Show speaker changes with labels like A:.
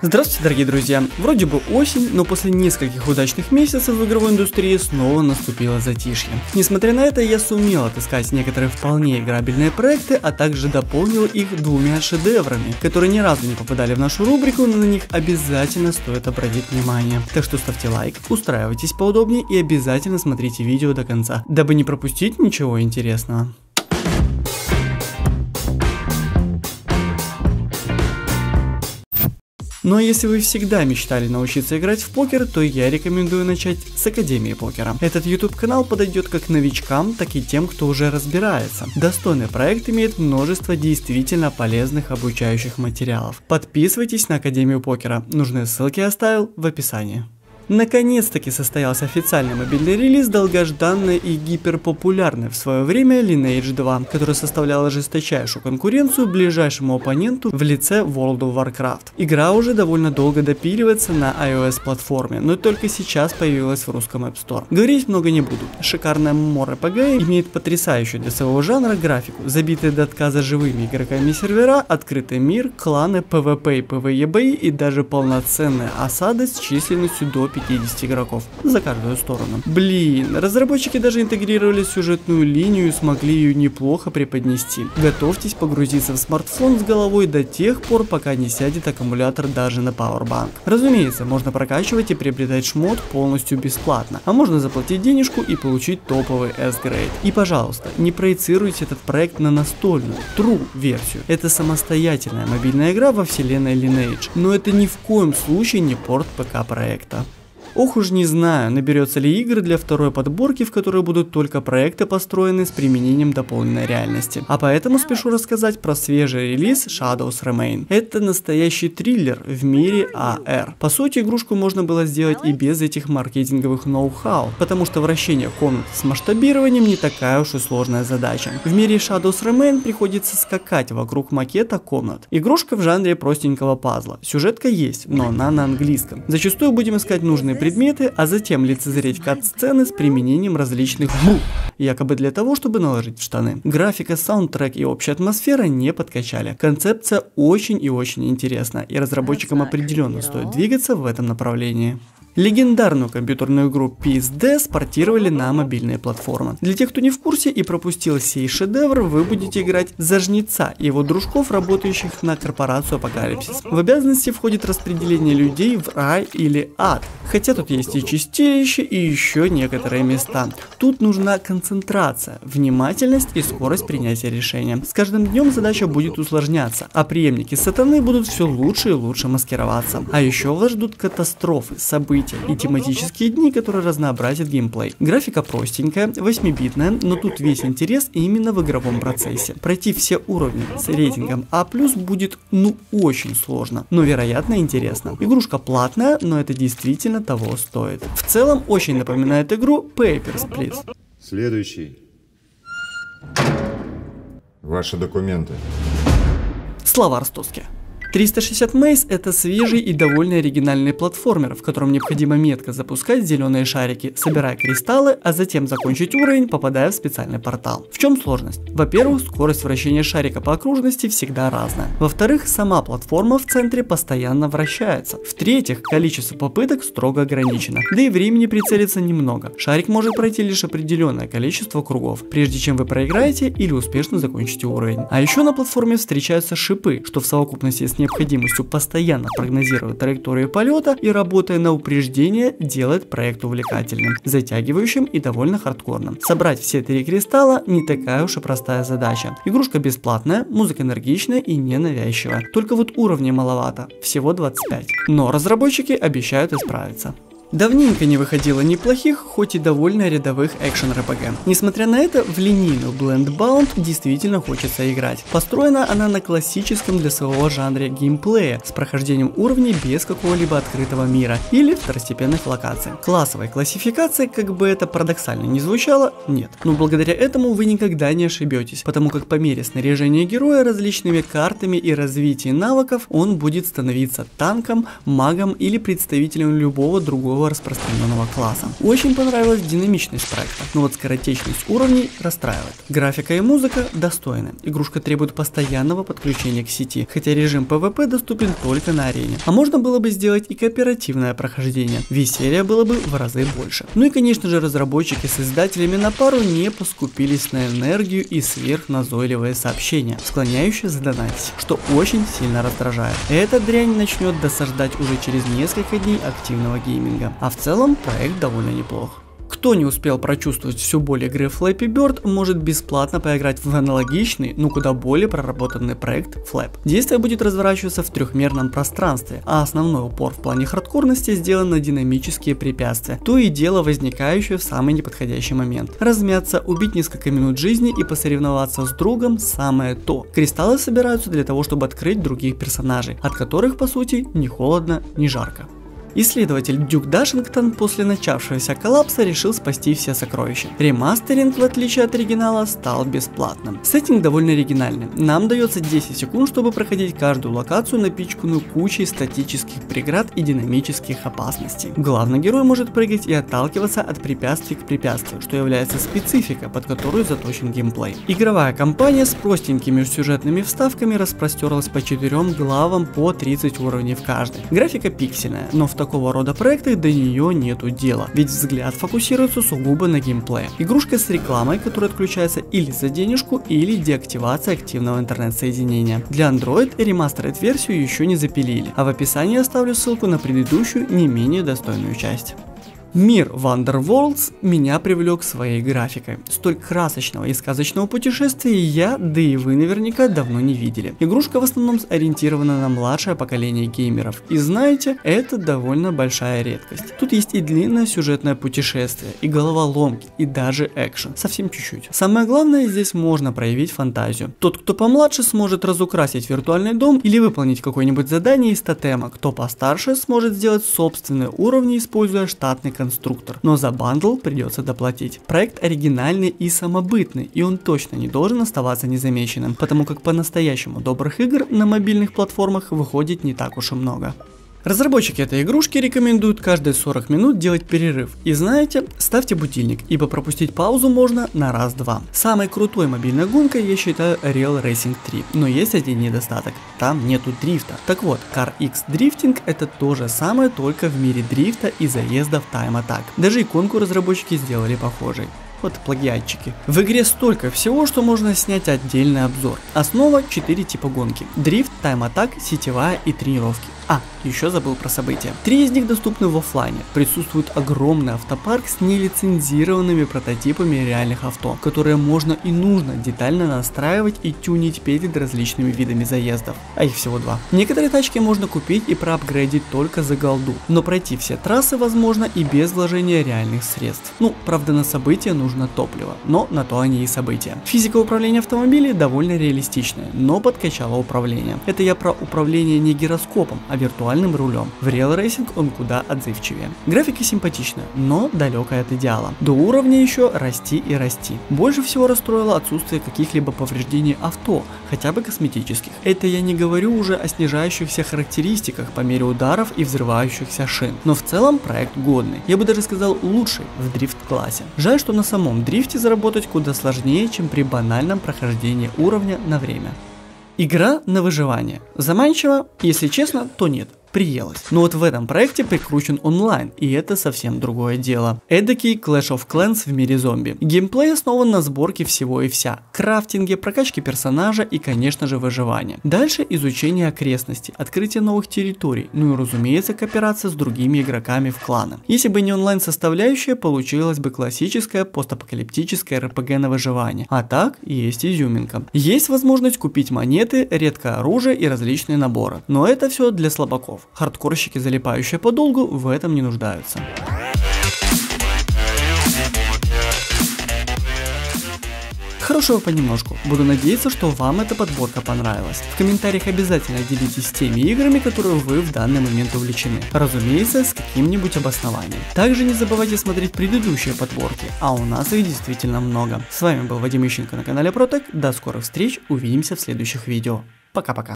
A: Здравствуйте, дорогие друзья! Вроде бы осень, но после нескольких удачных месяцев в игровой индустрии снова наступило затишье. Несмотря на это, я сумел отыскать некоторые вполне играбельные проекты, а также дополнил их двумя шедеврами, которые ни разу не попадали в нашу рубрику, но на них обязательно стоит обратить внимание. Так что ставьте лайк, устраивайтесь поудобнее и обязательно смотрите видео до конца, дабы не пропустить ничего интересного. Ну а если вы всегда мечтали научиться играть в покер, то я рекомендую начать с Академии покера. Этот YouTube канал подойдет как новичкам, так и тем, кто уже разбирается. Достойный проект имеет множество действительно полезных обучающих материалов. Подписывайтесь на Академию покера, нужные ссылки я оставил в описании. Наконец-таки состоялся официальный мобильный релиз долгожданной и гиперпопулярной в свое время Lineage 2, которая составляла жесточайшую конкуренцию ближайшему оппоненту в лице World of Warcraft. Игра уже довольно долго допиливается на iOS платформе, но только сейчас появилась в русском App Store. Говорить много не буду. Шикарная MMORPG имеет потрясающую для своего жанра графику, забитые до отказа живыми игроками сервера, открытый мир, кланы, PvP и PvE бои и даже полноценные осады с численностью до 50 игроков за каждую сторону. Блин, разработчики даже интегрировали сюжетную линию и смогли ее неплохо преподнести. Готовьтесь погрузиться в смартфон с головой до тех пор, пока не сядет аккумулятор даже на Powerbank. Разумеется, можно прокачивать и приобретать шмот полностью бесплатно, а можно заплатить денежку и получить топовый S-Grade. И пожалуйста, не проецируйте этот проект на настольную, true версию. Это самостоятельная мобильная игра во вселенной Lineage, но это ни в коем случае не порт ПК проекта. Ох уж не знаю, наберется ли игр для второй подборки, в которой будут только проекты, построенные с применением дополненной реальности. А поэтому спешу рассказать про свежий релиз Shadows Remain. Это настоящий триллер в мире AR. По сути, игрушку можно было сделать и без этих маркетинговых ноу-хау, потому что вращение комнат с масштабированием не такая уж и сложная задача. В мире Shadows Remain приходится скакать вокруг макета комнат. Игрушка в жанре простенького пазла. Сюжетка есть, но она на английском. Зачастую будем искать нужные предметы, а затем лицезреть кат-сцены с применением различных букв, якобы для того, чтобы наложить в штаны. Графика, саундтрек и общая атмосфера не подкачали. Концепция очень и очень интересна, и разработчикам определенно стоит двигаться в этом направлении. Легендарную компьютерную игру PSD спортировали на мобильные платформы. Для тех, кто не в курсе и пропустил сей шедевр, вы будете играть за жнеца и его дружков, работающих на корпорацию Апокалипсис. В обязанности входит распределение людей в рай или ад, хотя тут есть и чистилище, и еще некоторые места. Тут нужна концентрация, внимательность и скорость принятия решения. С каждым днем задача будет усложняться, а преемники сатаны будут все лучше и лучше маскироваться. А еще вас ждут катастрофы, события и тематические дни, которые разнообразят геймплей. Графика простенькая, 8-битная, но тут весь интерес именно в игровом процессе. Пройти все уровни с рейтингом А+, будет очень сложно, но вероятно интересно. Игрушка платная, но это действительно того стоит. В целом очень напоминает игру Papers, Please.
B: Следующий. Ваши документы.
A: Слава Ростовске. 360 Maze — это свежий и довольно оригинальный платформер, в котором необходимо метко запускать зеленые шарики, собирая кристаллы, а затем закончить уровень, попадая в специальный портал. В чем сложность? Во-первых, скорость вращения шарика по окружности всегда разная. Во-вторых, сама платформа в центре постоянно вращается. В-третьих, количество попыток строго ограничено, да и времени прицелиться немного. Шарик может пройти лишь определенное количество кругов, прежде чем вы проиграете или успешно закончите уровень. А еще на платформе встречаются шипы, что в совокупности с необходимостью постоянно прогнозировать траекторию полета и работая на упреждение делает проект увлекательным, затягивающим и довольно хардкорным. Собрать все 3 кристалла не такая уж и простая задача. Игрушка бесплатная, музыка энергичная и ненавязчивая. Только вот уровней маловато, всего 25. Но разработчики обещают исправиться. Давненько не выходило неплохих, хоть и довольно рядовых экшен-РПГ. Несмотря на это, в линейную Blend Bound действительно хочется играть. Построена она на классическом для своего жанра геймплея, с прохождением уровней без какого-либо открытого мира или второстепенных локаций. Классовой классификации, как бы это парадоксально не звучало, нет. Но благодаря этому вы никогда не ошибетесь, потому как по мере снаряжения героя различными картами и развития навыков он будет становиться танком, магом или представителем любого другого широко распространенного класса. Очень понравилась динамичность проекта, но вот скоротечность уровней расстраивает. Графика и музыка достойны. Игрушка требует постоянного подключения к сети, хотя режим PvP доступен только на арене. А можно было бы сделать и кооперативное прохождение. Веселья было бы в разы больше. Ну и конечно же разработчики с издателями на пару не поскупились на энергию и сверхназойливые сообщения, склоняющие задонатить, что очень сильно раздражает. Эта дрянь начнет досаждать уже через несколько дней активного гейминга. А в целом проект довольно неплох. Кто не успел прочувствовать всю боль игры Flappy Bird, может бесплатно поиграть в аналогичный, но куда более проработанный проект Flap. Действие будет разворачиваться в трехмерном пространстве, а основной упор в плане хардкорности сделан на динамические препятствия, то и дело возникающее в самый неподходящий момент. Размяться, убить несколько минут жизни и посоревноваться с другом самое то. Кристаллы собираются для того, чтобы открыть других персонажей, от которых по сути ни холодно, ни жарко. Исследователь Дюк Дашингтон после начавшегося коллапса решил спасти все сокровища. Ремастеринг, в отличие от оригинала, стал бесплатным. Сеттинг довольно оригинальный. Нам дается 10 секунд, чтобы проходить каждую локацию, напичканную кучей статических преград и динамических опасностей. Главный герой может прыгать и отталкиваться от препятствий к препятствию, что является спецификой, под которую заточен геймплей. Игровая кампания с простенькими сюжетными вставками распростерлась по 4 главам по 30 уровней в каждой. Графика пиксельная, но в такого рода проектах до нее нету дела, ведь взгляд фокусируется сугубо на геймплее. Игрушка с рекламой, которая отключается или за денежку, или деактивация активного интернет-соединения. Для Android ремастеред версию еще не запилили, а в описании оставлю ссылку на предыдущую, не менее достойную часть. Мир Wonder Worlds меня привлек своей графикой. Столь красочного и сказочного путешествия я, да и вы наверняка давно не видели. Игрушка в основном ориентирована на младшее поколение геймеров. И знаете, это довольно большая редкость. Тут есть и длинное сюжетное путешествие, и головоломки, и даже экшен. Совсем чуть-чуть. Самое главное, здесь можно проявить фантазию. Тот, кто помладше, сможет разукрасить виртуальный дом или выполнить какое-нибудь задание из тотема. Кто постарше, сможет сделать собственные уровни, используя штатный конструктор, но за бандл придется доплатить. Проект оригинальный и самобытный, и он точно не должен оставаться незамеченным, потому как по-настоящему добрых игр на мобильных платформах выходит не так уж и много. Разработчики этой игрушки рекомендуют каждые 40 минут делать перерыв. И знаете, ставьте будильник, ибо пропустить паузу можно на раз-два. Самой крутой мобильной гонкой я считаю Real Racing 3, но есть один недостаток, там нету дрифта. Так вот, Car X Drifting это то же самое, только в мире дрифта и заезда в Time Attack. Даже иконку разработчики сделали похожей. Вот плагиатчики. В игре столько всего, что можно снять отдельный обзор. Основа 4 типа гонки: дрифт, тайм-атак, сетевая и тренировки. Еще забыл про события. 3 из них доступны в офлайне. Присутствует огромный автопарк с нелицензированными прототипами реальных авто, которые можно и нужно детально настраивать и тюнить перед различными видами заездов. А их всего 2. Некоторые тачки можно купить и проапгрейдить только за голду, но пройти все трассы возможно и без вложения реальных средств. Ну, правда, на события нужно топливо, но на то они и события. Физика управления автомобилей довольно реалистичная, но подкачала управление. Это я про управление не гироскопом, а виртуальным рулем. В Real Racing он куда отзывчивее. Графика симпатичная, но далекая от идеала. До уровня еще расти и расти. Больше всего расстроило отсутствие каких-либо повреждений авто, хотя бы косметических. Это я не говорю уже о снижающихся характеристиках по мере ударов и взрывающихся шин. Но в целом проект годный. Я бы даже сказал лучший в дрифт-классе. Жаль, что на самом дрифте заработать куда сложнее, чем при банальном прохождении уровня на время. Игра на выживание. Заманчиво? Если честно, то нет. Приелось. Но вот в этом проекте прикручен онлайн, и это совсем другое дело. Эдакий Clash of Clans в мире зомби. Геймплей основан на сборке всего и вся. Крафтинге, прокачке персонажа и, конечно же, выживание. Дальше изучение окрестностей, открытие новых территорий, ну и, разумеется, кооперация с другими игроками в кланы. Если бы не онлайн составляющая, получилась бы классическая постапокалиптическая RPG на выживание. А так, есть изюминка. Есть возможность купить монеты, редкое оружие и различные наборы. Но это все для слабаков. Хардкорщики, залипающие подолгу, в этом не нуждаются. Хорошего понемножку. Буду надеяться, что вам эта подборка понравилась. В комментариях обязательно делитесь теми играми, которые вы в данный момент увлечены. Разумеется, с каким-нибудь обоснованием. Также не забывайте смотреть предыдущие подборки, а у нас их действительно много. С вами был Вадим Ищенко на канале Протек. До скорых встреч, увидимся в следующих видео. Пока-пока.